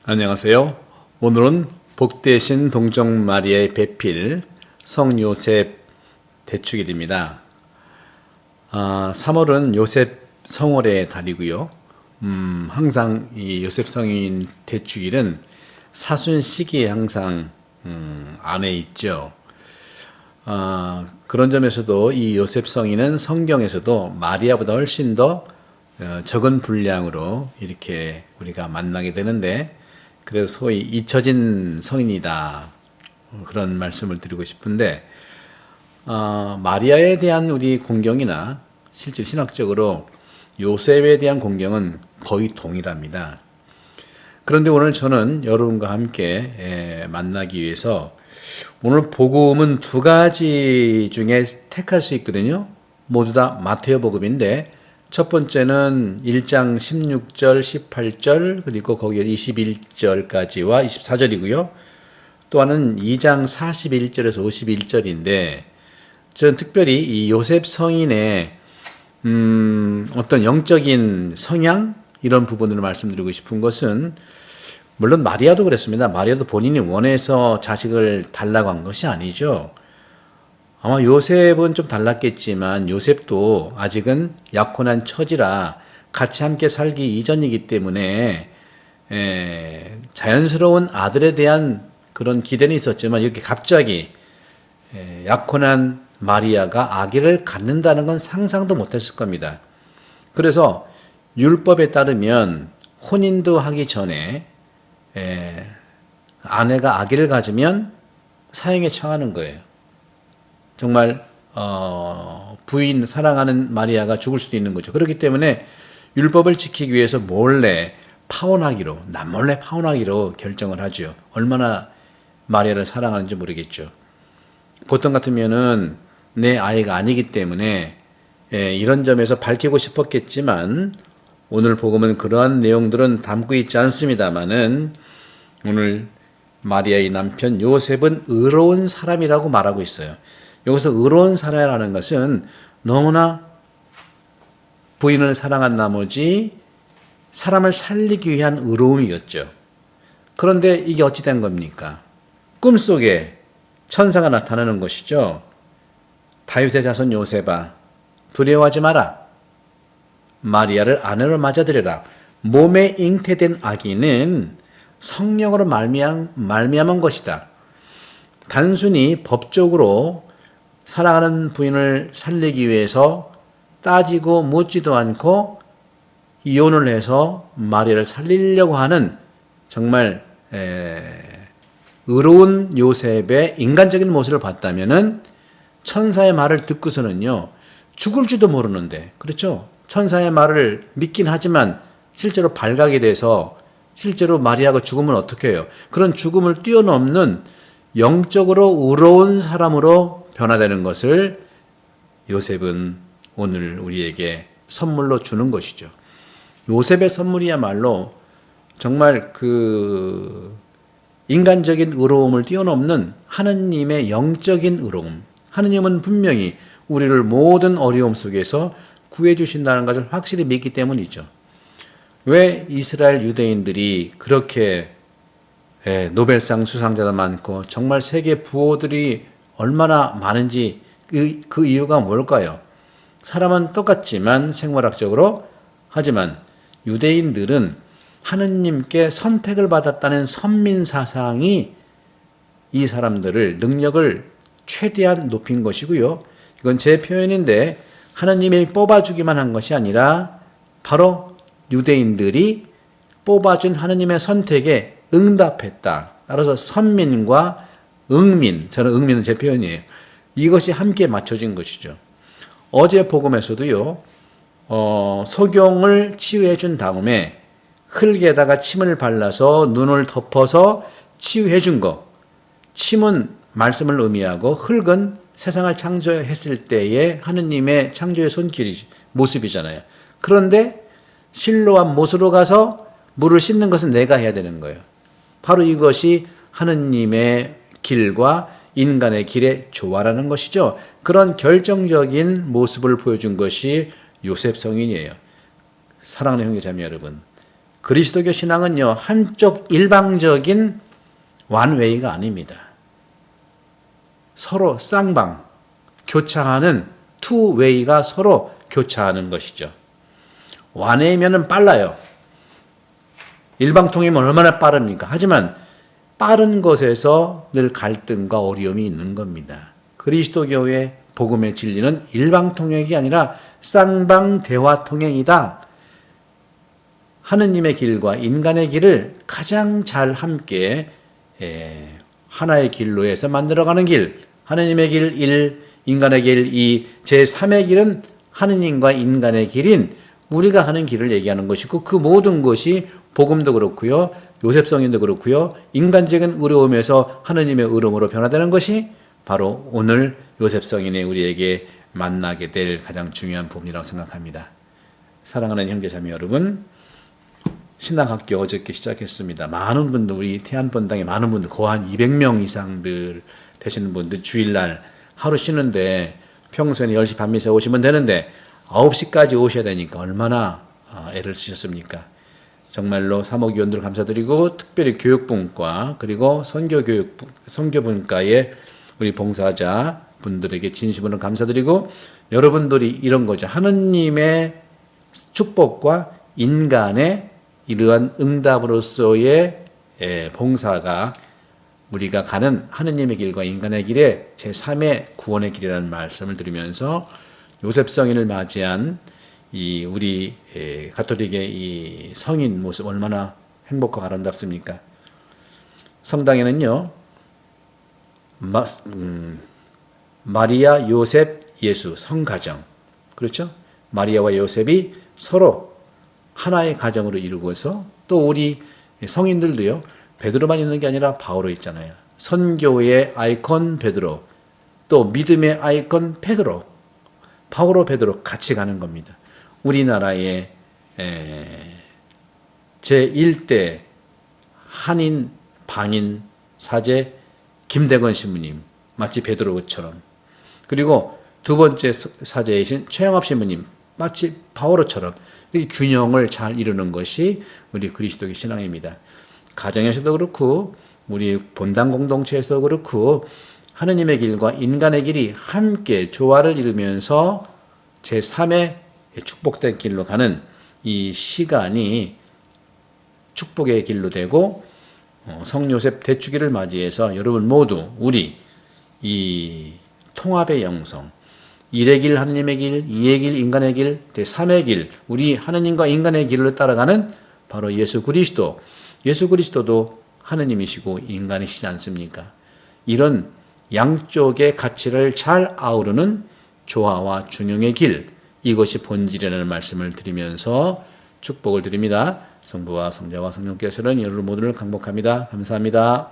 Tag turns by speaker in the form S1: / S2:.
S1: 안녕하세요. 오늘은 복되신 동정 마리아의 배필 성요셉 대축일입니다. 3월은 요셉 성월의 달이고요. 항상 이 요셉 성인 대축일은 사순 시기에 항상 안에 있죠. 그런 점에서도 이 요셉 성인은 성경에서도 마리아보다 훨씬 더 적은 분량으로 이렇게 우리가 만나게 되는데, 그래서 소위 잊혀진 성인이다, 그런 말씀을 드리고 싶은데, 마리아에 대한 우리 공경이나 실제 신학적으로 요셉에 대한 공경은 거의 동일합니다. 그런데 오늘 저는 여러분과 함께 만나기 위해서 오늘 복음은 두 가지 중에 택할 수 있거든요. 모두 다 마테오 복음인데, 첫 번째는 1장 16절, 18절, 그리고 거기에 21절까지와 24절이고요. 또 하나는 2장 41절에서 51절인데, 저는 특별히 이 요셉 성인의 어떤 영적인 성향, 이런 부분을 말씀드리고 싶은 것은, 물론 마리아도 그랬습니다. 마리아도 본인이 원해서 자식을 달라고 한 것이 아니죠. 아마 요셉은 좀 달랐겠지만 요셉도 아직은 약혼한 처지라 같이 함께 살기 이전이기 때문에 자연스러운 아들에 대한 그런 기대는 있었지만, 이렇게 갑자기 약혼한 마리아가 아기를 갖는다는 건 상상도 못했을 겁니다. 그래서 율법에 따르면 혼인도 하기 전에 아내가 아기를 가지면 사형에 처하는 거예요. 정말 부인 사랑하는 마리아가 죽을 수도 있는 거죠. 그렇기 때문에 율법을 지키기 위해서 남몰래 파혼하기로 결정을 하죠. 얼마나 마리아를 사랑하는지 모르겠죠. 보통 같으면은 내 아이가 아니기 때문에 이런 점에서 밝히고 싶었겠지만, 오늘 복음은 그러한 내용들은 담고 있지 않습니다만은, 오늘 마리아의 남편 요셉은 의로운 사람이라고 말하고 있어요. 여기서 의로운 사람이라는 것은 너무나 부인을 사랑한 나머지 사람을 살리기 위한 의로움이었죠. 그런데 이게 어찌 된 겁니까? 꿈속에 천사가 나타나는 것이죠. 다윗의 자손 요셉아, 두려워하지 마라. 마리아를 아내로 맞아들여라. 몸에 잉태된 아기는 성령으로 말미암은 것이다. 단순히 법적으로 사랑하는 부인을 살리기 위해서 따지고 묻지도 않고 이혼을 해서 마리아를 살리려고 하는 정말 의로운 요셉의 인간적인 모습을 봤다면은, 천사의 말을 듣고서는요, 죽을지도 모르는데, 그렇죠? 천사의 말을 믿긴 하지만 실제로 발각이 돼서 실제로 마리아가 죽으면 어떻게 해요? 그런 죽음을 뛰어넘는 영적으로 의로운 사람으로 변화되는 것을 요셉은 오늘 우리에게 선물로 주는 것이죠. 요셉의 선물이야말로 정말 그 인간적인 의로움을 뛰어넘는 하느님의 영적인 의로움. 하느님은 분명히 우리를 모든 어려움 속에서 구해주신다는 것을 확실히 믿기 때문이죠. 왜 이스라엘 유대인들이 그렇게 노벨상 수상자가 많고 정말 세계 부호들이 얼마나 많은지, 그 이유가 뭘까요? 사람은 똑같지만 생물학적으로, 하지만 유대인들은 하느님께 선택을 받았다는 선민 사상이 이 사람들을, 능력을 최대한 높인 것이고요. 이건 제 표현인데, 하느님이 뽑아주기만 한 것이 아니라 바로 유대인들이 뽑아준 하느님의 선택에 응답했다. 따라서 선민과 응민, 저는 응민은 제 표현이에요. 이것이 함께 맞춰진 것이죠. 어제 복음에서도요, 소경을 치유해 준 다음에 흙에다가 침을 발라서 눈을 덮어서 치유해 준 거. 침은 말씀을 의미하고 흙은 세상을 창조했을 때의 하느님의 창조의 손길이 모습이잖아요. 그런데 실로암 못으로 가서 물을 씻는 것은 내가 해야 되는 거예요. 바로 이것이 하느님의 길과 인간의 길의 조화라는 것이죠. 그런 결정적인 모습을 보여준 것이 요셉 성인이에요. 사랑하는 형제자매 여러분, 그리스도교 신앙은요, 한쪽 일방적인 완웨이가 아닙니다. 서로 쌍방, 교차하는 투웨이가 서로 교차하는 것이죠. 완웨이면은 빨라요. 일방통이면 얼마나 빠릅니까? 하지만 빠른 것에서 늘 갈등과 어려움이 있는 겁니다. 그리스도교의 복음의 진리는 일방통행이 아니라 쌍방 대화 통행이다. 하느님의 길과 인간의 길을 가장 잘 함께 하나의 길로 해서 만들어가는 길, 하느님의 길 1, 인간의 길 2, 제3의 길은 하느님과 인간의 길인 우리가 하는 길을 얘기하는 것이고, 그 모든 것이 복음도 그렇고요, 요셉성인도 그렇고요, 인간적인 어려움에서 하느님의 의로움으로 변화되는 것이 바로 오늘 요셉성인이 우리에게 만나게 될 가장 중요한 부분이라고 생각합니다. 사랑하는 형제자매 여러분, 신학학교 어저께 시작했습니다. 많은 분들, 우리 태안본당에 많은 분들, 거의 한 200명 이상들 되시는 분들 주일날 하루 쉬는데 평소에는 10시 반 미세 오시면 되는데 9시까지 오셔야 되니까 얼마나 애를 쓰셨습니까? 정말로 사목위원들 감사드리고, 특별히 교육분과 그리고 선교분과의 우리 봉사자 분들에게 진심으로 감사드리고, 여러분들이 이런 거죠. 하느님의 축복과 인간의 이러한 응답으로서의 봉사가 우리가 가는 하느님의 길과 인간의 길에 제3의 구원의 길이라는 말씀을 드리면서, 요셉성인을 맞이한 이 우리 가톨릭의 이 성인 모습 얼마나 행복하고 아름답습니까? 성당에는요, 마리아, 요셉, 예수, 성가정, 그렇죠? 마리아와 요셉이 서로 하나의 가정으로 이루고서, 또 우리 성인들도요, 베드로만 있는 게 아니라 바오로 있잖아요. 선교의 아이콘 베드로, 또 믿음의 아이콘 베드로, 바오로 베드로 같이 가는 겁니다. 우리나라의 제1대 한인 방인 사제 김대건 신부님, 마치 베드로처럼, 그리고 두 번째 사제이신 최영합 신부님, 마치 바오로처럼 이 균형을 잘 이루는 것이 우리 그리스도의 신앙입니다. 가정에서도 그렇고 우리 본당 공동체에서도 그렇고 하느님의 길과 인간의 길이 함께 조화를 이루면서 제3의 축복된 길로 가는 이 시간이 축복의 길로 되고, 성요셉 대축일을 맞이해서 여러분 모두 우리 이 통합의 영성, 1의 길 하느님의 길, 2의 길 인간의 길, 제3의 길, 우리 하느님과 인간의 길을 따라가는 바로 예수 그리스도, 예수 그리스도도 하느님이시고 인간이시지 않습니까? 이런 양쪽의 가치를 잘 아우르는 조화와 중용의 길, 이것이 본질이라는 말씀을 드리면서 축복을 드립니다. 성부와 성자와 성령께서는 여러분 모두를 강복합니다. 감사합니다.